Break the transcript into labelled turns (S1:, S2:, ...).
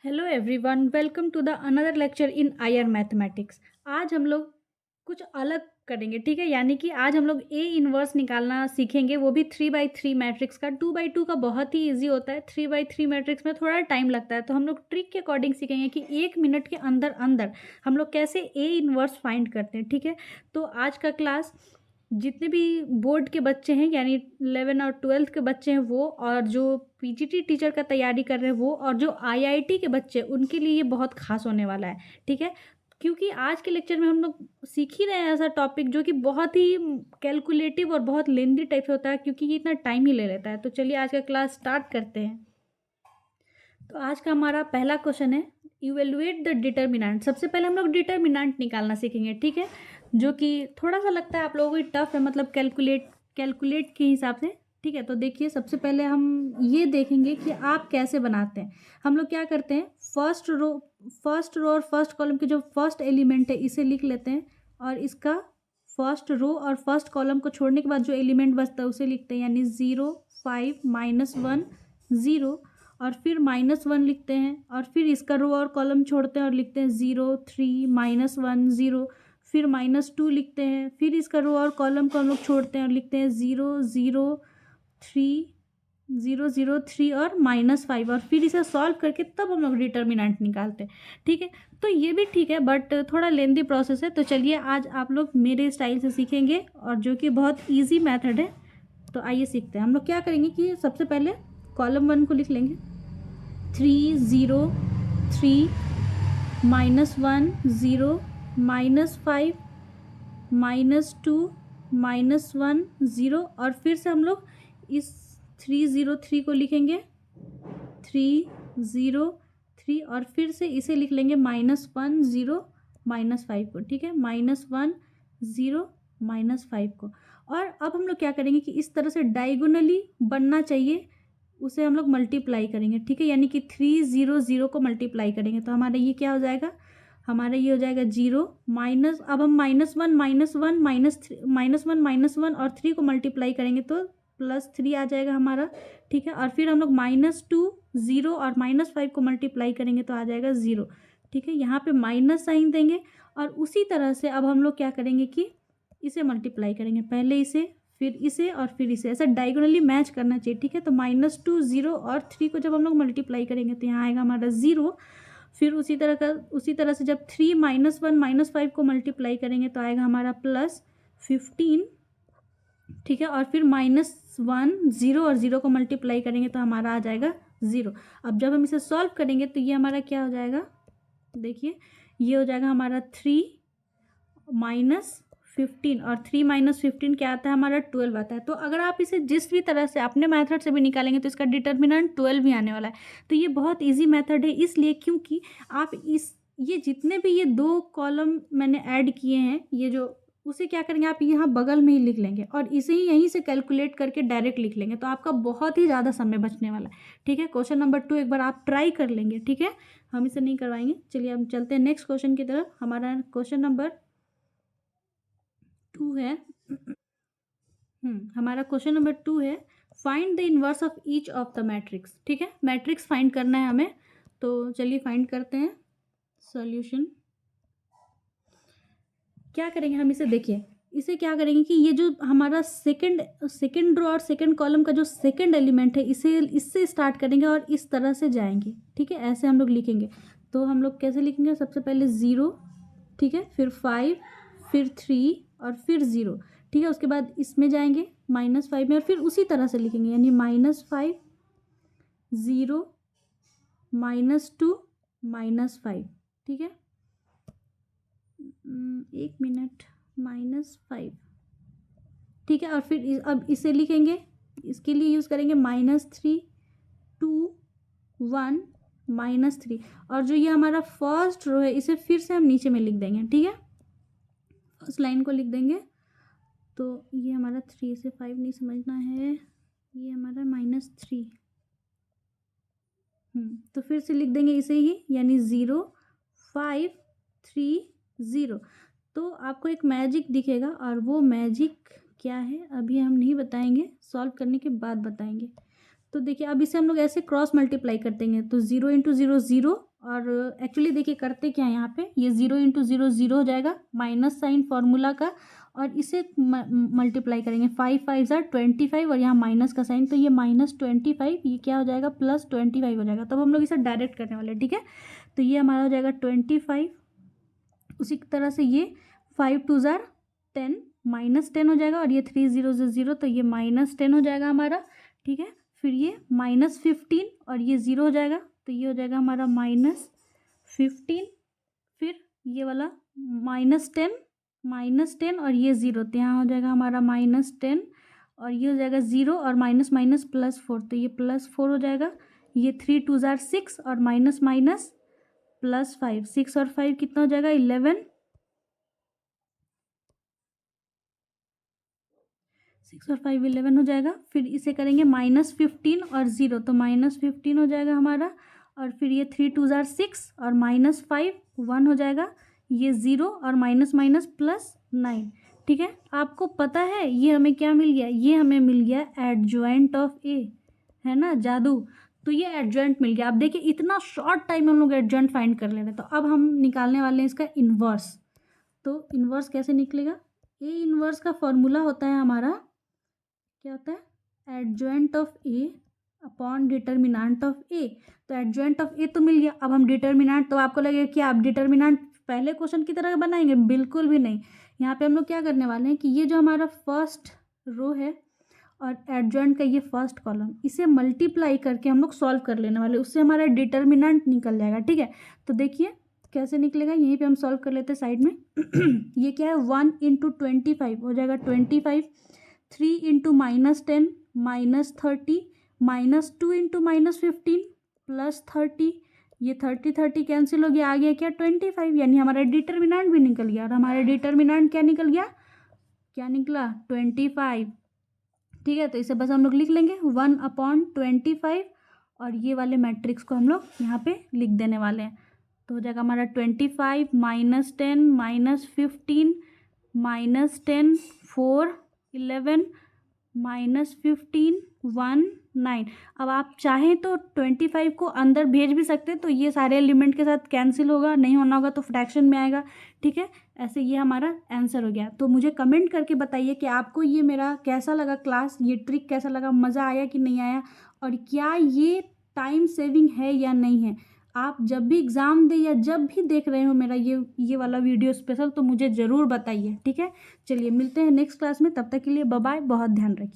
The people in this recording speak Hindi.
S1: Hello everyone, welcome to the another lecture in IR mathematics. आज हम लोग कुछ अलग करेंगे, ठीक है। यानी कि आज हम लोग ए इनवर्स निकालना सीखेंगे, वो भी 3x3 मैट्रिक्स का। 2x2 का बहुत ही इजी होता है, 3x3 मैट्रिक्स में थोड़ा टाइम लगता है। तो हम लोग ट्रिक के अकॉर्डिंग सीखेंगे कि 1 मिनट के अंदर अंदर हम लोग कैसे ए इनवर्स फाइंड करते हैं, ठीक है। तो आज का क्लास जितने भी बोर्ड के बच्चे हैं, यानी 11 और 12th के बच्चे हैं वो, और जो पीजीटी टीचर का तैयारी कर रहे हैं वो, और जो आईआईटी के बच्चे, उनके लिए ये बहुत खास होने वाला है, ठीक है। क्योंकि आज के लेक्चर में हम लोग सीख ही रहे हैं ऐसा टॉपिक जो कि बहुत ही कैलकुलेटिव और बहुत लेंदी टाइप से होता है, क्योंकि ये इतना टाइम ही ले लेता है। तो चलिए आज का क्लास स्टार्ट करते हैं। तो आज का हमारा पहला क्वेश्चन है, इवेलुएट द डिटर्मिनेंट। सबसे पहले हम लोग डिटर्मिनेंट निकालना सीखेंगे, ठीक है, जो कि थोड़ा सा लगता है आप लोगों को टफ है, मतलब कैलकुलेट के हिसाब से, ठीक है। तो देखिए, सबसे पहले हम ये देखेंगे कि आप कैसे बनाते हैं। हम लोग क्या करते हैं, फर्स्ट रो और फर्स्ट कॉलम के जो फर्स्ट एलिमेंट है इसे लिख लेते हैं, और इसका फर्स्ट रो और फर्स्ट कॉलम को छोड़ने के बाद जो एलिमेंट बचता है उसे लिखते हैं, यानी 0, 5, -1, 0, और फिर -1 लिखते हैं, और फिर इसका रो और कॉलम छोड़ते हैं और लिखते हैं 0, 3, -1, 0, फिर -2 लिखते हैं, फिर इसका रो और कॉलम को हम लोग छोड़ते हैं और लिखते हैं 0, 0, 3, 0, 0, 3 और -5, और फिर इसे सॉल्व करके तब हम लोग डिटर्मिनेंट निकालते हैं, ठीक है। तो ये भी ठीक है, बट थोड़ा लेंदी प्रोसेस है। तो चलिए आज आप लोग मेरे स्टाइल से सीखेंगे, और जो कि बहुत ईजी मेथड है। तो आइए सीखते हैं। हम लोग क्या करेंगे कि सबसे पहले कॉलम 1 को लिख लेंगे, 3, 0, 3, -1, 0, -5, -2, -1, 0, और फिर से हम लोग इस 303 को लिखेंगे, 3, 0, 3, और फिर से इसे लिख लेंगे -1, 0, -5 को, ठीक है, -1, 0, -5 को। और अब हम लोग क्या करेंगे कि इस तरह से डायगोनली बनना चाहिए, उसे हम लोग मल्टीप्लाई करेंगे, ठीक है। यानी कि 300 को मल्टीप्लाई करेंगे तो हमारा ये क्या हो जाएगा, हमारा ये हो जाएगा 0 माइनस, अब हम -1, -1, -1 और 3 को मल्टीप्लाई करेंगे तो +3 आ जाएगा हमारा, ठीक है। और फिर हम लोग -2, 0 और -5 को मल्टीप्लाई करेंगे तो आ जाएगा 0, ठीक है। यहाँ पे माइनस साइन देंगे, और उसी तरह से अब हम लोग क्या करेंगे कि इसे मल्टीप्लाई करेंगे, पहले इसे फिर इसे और फिर इसे, ऐसा डायगोनली मैच करना चाहिए, ठीक है। तो -2, 0 और 3 को जब हम लोग मल्टीप्लाई करेंगे तो यहाँ आएगा हमारा 0। फिर उसी तरह से जब 3, -1, -5 को मल्टीप्लाई करेंगे तो आएगा हमारा +15, ठीक है। और फिर -1, 0 और 0 को मल्टीप्लाई करेंगे तो हमारा आ जाएगा 0। अब जब हम इसे सॉल्व करेंगे तो ये हमारा क्या हो जाएगा, देखिए ये हो जाएगा हमारा 3 -15, और 3 -15 क्या आता है हमारा, 12 आता है। तो अगर आप इसे जिस भी तरह से अपने मेथड से भी निकालेंगे तो इसका डिटर्मिनेंट 12 ही आने वाला है। तो ये बहुत इजी मेथड है, इसलिए क्योंकि आप ये जितने भी ये 2 कॉलम मैंने ऐड किए हैं, ये जो, उसे क्या करेंगे आप यहाँ बगल में ही लिख लेंगे, और इसे ही यहीं से कैलकुलेट करके डायरेक्ट लिख लेंगे, तो आपका बहुत ही ज़्यादा समय बचने वाला है, ठीक है। क्वेश्चन नंबर 2 एक बार आप ट्राई कर लेंगे, ठीक है, हम इसे नहीं करवाएंगे। चलिए हम चलते हैं नेक्स्ट क्वेश्चन की तरफ। हमारा क्वेश्चन नंबर 2 है, हमारा क्वेश्चन नंबर 2 है, find the inverse of each of the matrix, ठीक है। मैट्रिक्स फाइंड करना है हमें, तो चलिए फाइंड करते हैं सॉल्यूशन। क्या करेंगे हम, इसे देखिए, इसे क्या करेंगे कि ये जो हमारा सेकंड रो और सेकंड कॉलम का जो सेकंड एलिमेंट है, इसे इससे स्टार्ट करेंगे और इस तरह से जाएंगे, ठीक है, ऐसे हम लोग लिखेंगे। तो हम लोग कैसे लिखेंगे, सबसे पहले 0, ठीक है, फिर 5, फिर 3 और फिर 0, ठीक है। उसके बाद इसमें जाएंगे -5 में, और फिर उसी तरह से लिखेंगे, यानी -5, 0, -2, -5, ठीक है। 1 मिनट, -5, ठीक है। और फिर अब इसे लिखेंगे, इसके लिए यूज़ करेंगे -3, 2, 1, -3, और जो ये हमारा फर्स्ट रो है इसे फिर से हम नीचे में लिख देंगे, ठीक है, फर्स्ट लाइन को लिख देंगे। तो ये हमारा 3 से 5 नहीं समझना है, ये हमारा -3, तो फिर से लिख देंगे इसे ही, यानी 0, 5, 3, 0। तो आपको एक मैजिक दिखेगा, और वो मैजिक क्या है अभी हम नहीं बताएंगे, सॉल्व करने के बाद बताएंगे। तो देखिए अब इसे हम लोग ऐसे क्रॉस मल्टीप्लाई कर देंगे, तो 0 × 0 0, और एक्चुअली देखिए करते क्या है यहाँ पे, ये 0 इंटू 0 0 हो जाएगा, माइनस साइन फार्मूला का, और इसे मल्टीप्लाई करेंगे, 5 5 ज़ा 25 और यहाँ माइनस का साइन, तो ये -25, ये क्या हो जाएगा +25 हो जाएगा। तब हम लोग इसे डायरेक्ट करने वाले हैं, ठीक है। तो ये हमारा हो जाएगा 25, उसी तरह से ये 5 2 ज़ा 10, -10 हो जाएगा, और ये 3 0 0, तो ये -10 हो जाएगा हमारा, ठीक है। फिर ये -15 और ये 0 हो जाएगा, तो ये हो जाएगा हमारा -15, फिर ये वाला -10 और ये 0, तो यहाँ हो जाएगा हमारा -10 और ये हो जाएगा 0 और माइनस माइनस +4, तो ये +4 हो जाएगा। ये 3 2 ज़ा 6 और माइनस माइनस +5, 6 और 5 कितना हो जाएगा 11, 6 और 5 11 हो जाएगा। फिर इसे करेंगे -15 और 0, तो -15 हो जाएगा हमारा, और फिर ये 3 2 ज़ा 6 और -5 1 हो जाएगा, ये 0 और माइनस माइनस +9, ठीक है। आपको पता है ये हमें क्या मिल गया, ये हमें मिल गया एडजॉइंट ऑफ ए, है ना जादू। तो ये एडजॉइंट मिल गया। अब देखिए इतना शॉर्ट टाइम में हम लोग एडजॉइंट फाइंड कर ले रहे हैं। तो अब हम निकालने वाले हैं इसका इन्वर्स। तो इन्वर्स कैसे निकलेगा, ए इन्वर्स का फॉर्मूला होता है हमारा, क्या होता है, adjoint of A upon determinant of A. तो एडजॉइंट ऑफ ए तो मिल गया, अब हम डिटर्मिनेंट, तो आपको लगेगा कि आप डिटर्मिनेंट पहले क्वेश्चन की तरह बनाएंगे, बिल्कुल भी नहीं। यहाँ पे हम लोग क्या करने वाले हैं कि ये जो हमारा फर्स्ट रो है और एडजॉइंट का ये फर्स्ट कॉलम, इसे मल्टीप्लाई करके हम लोग सॉल्व कर लेने वाले, उससे हमारा डिटर्मिनेंट निकल जाएगा, ठीक है। तो देखिए कैसे निकलेगा, यहीं पे हम सॉल्व कर लेते हैं साइड में। ये क्या है 1 इंटू 25 हो जाएगा 25, 3 इंटू -10 -30, -2 इंटू -15 +30, ये 30 30 कैंसिल हो गया, आ गया क्या 25, यानी हमारा डिटर्मिनेंट भी निकल गया। और हमारा डिटर्मिनेंट क्या निकल गया, क्या निकला 25, ठीक है। तो इसे बस हम लोग लिख लेंगे 1/25 और ये वाले मैट्रिक्स को हम लोग यहाँ पे लिख देने वाले हैं। तो हो जाएगा हमारा 25 -10 -15 -10 4 11 -15 1 9। अब आप चाहें तो 25 को अंदर भेज भी सकते हैं, तो ये सारे एलिमेंट के साथ कैंसिल होगा, नहीं होना होगा तो फ्रैक्शन में आएगा, ठीक है। ऐसे ये हमारा आंसर हो गया। तो मुझे कमेंट करके बताइए कि आपको ये मेरा कैसा लगा क्लास, ये ट्रिक कैसा लगा, मज़ा आया कि नहीं आया, और क्या ये टाइम सेविंग है या नहीं है। आप जब भी एग्ज़ाम दे या जब भी देख रहे हो मेरा ये वाला वीडियो स्पेशल, तो मुझे ज़रूर बताइए, ठीक है। चलिए मिलते हैं नेक्स्ट क्लास में, तब तक के लिए बाय बाय, बहुत ध्यान रखिए।